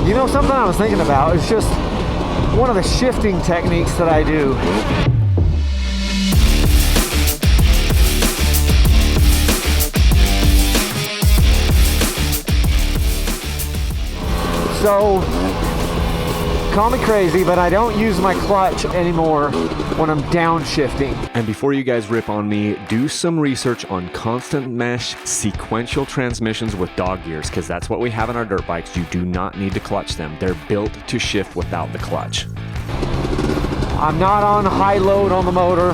You know, something I was thinking about is just one of the shifting techniques that I do. So, call me crazy, but I don't use my clutch anymore when I'm downshifting. And before you guys rip on me, do some research on constant mesh sequential transmissions with dog gears, because that's what we have on our dirt bikes. You do not need to clutch them. They're built to shift without the clutch. I'm not on high load on the motor,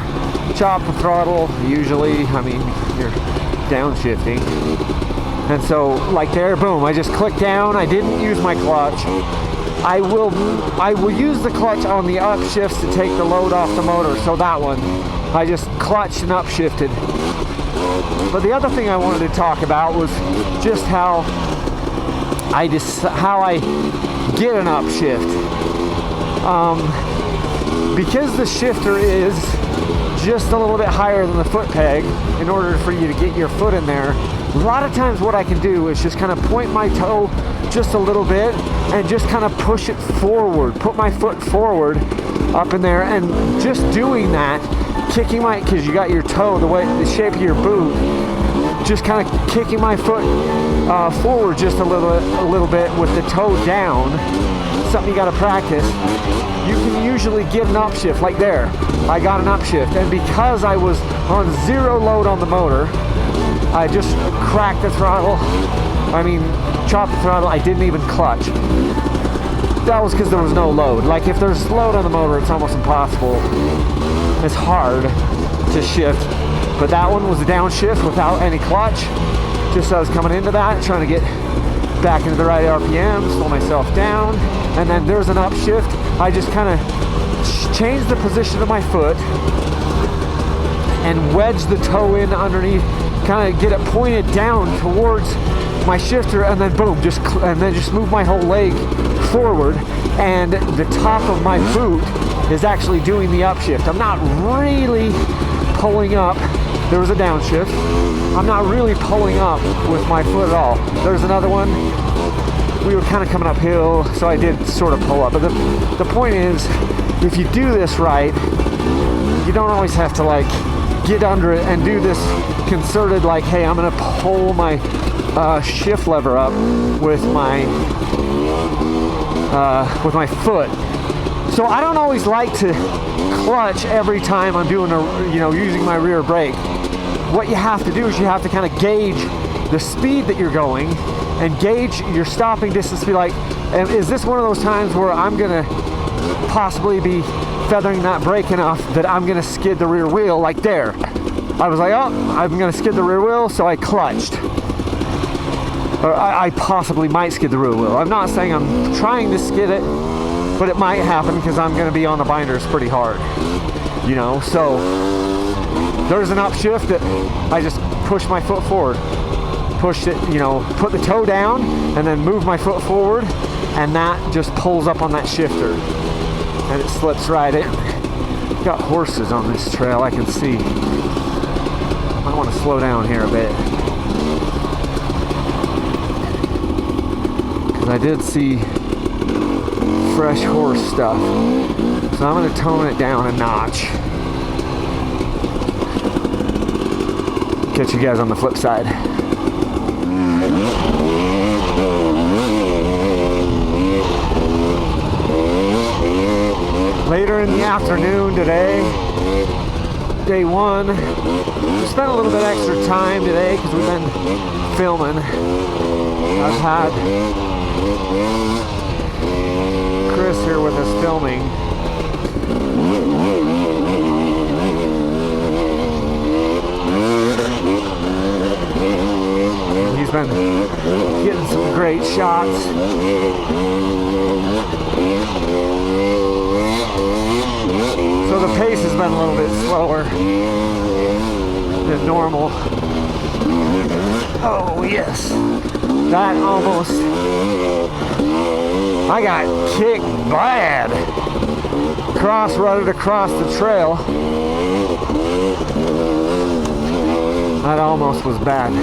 chop the throttle, usually, I mean, you're downshifting. And so, like there, boom, I just clicked down, I didn't use my clutch. I will use the clutch on the upshifts to take the load off the motor, so that one, I just clutched and upshifted. But the other thing I wanted to talk about was just how I get an upshift. Because the shifter is just a little bit higher than the foot peg, in order for you to get your foot in there, a lot of times what I can do is just kind of point my toe just a little bit and just kind of push it forward, put my foot forward up in there, and just doing that, kicking my, because you got your toe, the shape of your boot, just kind of kicking my foot forward just a little bit with the toe down, something you got to practice. You can usually get an upshift, like there, I got an upshift, and because I was on zero load on the motor, I just cracked the throttle, chopped the throttle, I didn't even clutch. That was because there was no load. Like if there's load on the motor, it's almost impossible. It's hard to shift, but that one was a downshift without any clutch. Just as I was coming into that, trying to get back into the right RPM, slow myself down, and then there's an upshift. I just kind of changed the position of my foot and wedged the toe in underneath, kind of get it pointed down towards my shifter, and then boom, just move my whole leg forward, and the top of my boot is actually doing the upshift. I'm not really pulling up. There was a downshift. I'm not really pulling up with my foot at all. There's another one. We were kind of coming uphill, so I did sort of pull up. But the point is, if you do this right, you don't always have to like get under it and do this concerted, like, hey, I'm gonna pull my shift lever up with my foot. So I don't always like to clutch every time I'm doing using my rear brake. What you have to do is you have to kind of gauge the speed that you're going and gauge your stopping distance to be like, is this one of those times where I'm gonna possibly be feathering that brake enough that I'm gonna skid the rear wheel, like there. I was like, oh, I'm gonna skid the rear wheel, so I clutched. Or I possibly might skid the rear wheel. I'm not saying I'm trying to skid it, but it might happen because I'm gonna be on the binders pretty hard. So there's an upshift that I just pushed my foot forward. Pushed it, put the toe down and then move my foot forward, and that just pulls up on that shifter and it slips right in. Got horses on this trail, I can see. I want to slow down here a bit, because I did see fresh horse stuff, so I'm going to tone it down a notch. Catch you guys on the flip side. Later in the afternoon today, day one, we spent a little bit extra time today because we've been filming. I've had Chris here with us filming. He's been getting some great shots. So the pace has been a little bit slower than normal. Oh yes, that almost, I got kicked bad. Cross-rutted across the trail. That almost was bad.